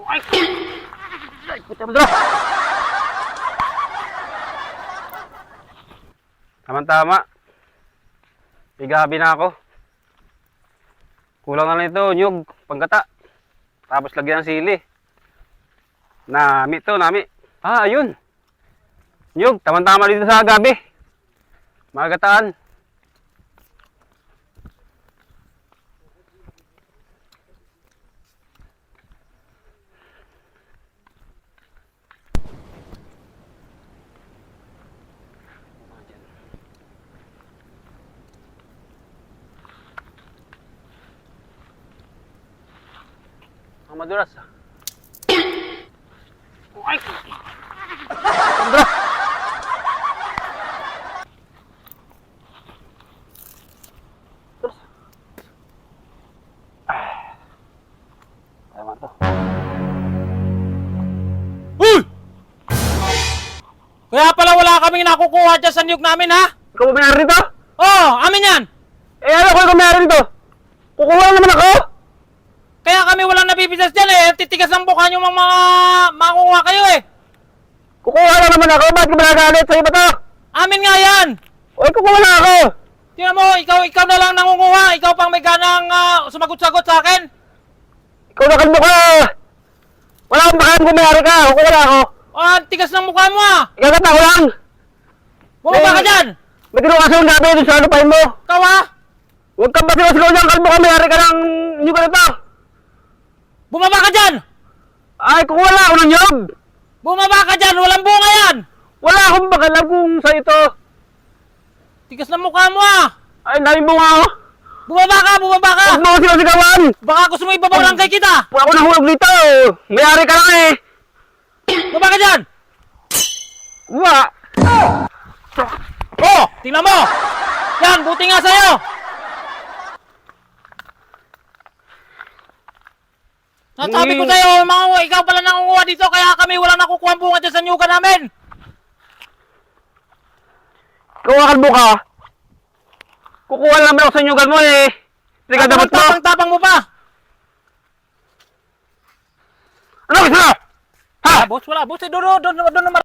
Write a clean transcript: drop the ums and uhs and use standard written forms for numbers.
Ay! Ay, puta mo dala! Tama-tama. Igabi na ako. Kulang na lang ito, nyug, panggata. Tapos lagyan ng sili. Nami to, nami. Ah, ayun. Nyug, tama-tama dito sa gabi. Magataan. Ang madulas. Ay! Sandra! Tama to. Uy! Kaya pala wala kaming nakukuha dyan sa niyog namin, ha? Ikaw ba mayari rito? Oo, amin yan! Eh, ano ko ikaw mayari rito? Kukuha lang naman ako! Kaya kami walang nabibitas dyan eh. Titigas ang mukha nyo mga makukuha kayo eh. Kukuha lang naman ako! Ba't ka ba nagalit? Sa'yo ba to? Amin nga yan! Oy, kukuha lang ako! Tingnan mo, ikaw na lang nangunguha. Ikaw pang may ganang sumagot-sagot sa akin. Ikaw na kalmo ka! Wala akong bakalan kung mayari ka! Kukuha lang ako! Ah, tigas ng mukha mo ah. Ikagata ko lang! Bumaba ka dyan! May tinukasa yung gabi doon sa lupain mo! Ikaw ha? Huwag kang basigaw dyan! Kalmo ka! Mayari ka ng nyug na to! Bumaba ka dyan! Ay, kukuha lang ako ng nyug! Bumaba ka dyan! Walang bunga yan! Wala akong bakalan kung sa ito! Tigas ng mukha mo ah! Ay, daming bunga ako! Bumaba ka! Bumaba ka! Huwag mo ako sinasigawan! Baka gusto mo ibabaw lang kay kita! Wala ako nahulog dito! Mayari ka lang eh! Bumaba ka dyan! Wala! Oh! Tingnan mo! Yan! Buti nga sa'yo! Nasabi ko sa'yo, ikaw pala nangunguha dito kaya kami walang nakukuha ang bunga dyan sa nyuga namin! Ikaw kalbo ka! Kukuha lang naman ako sa nyugan mo eh! Hindi ka dapat mo! Tapang-tapang mo pa! Ano gusto mo? Ha? Wala boss, doon naman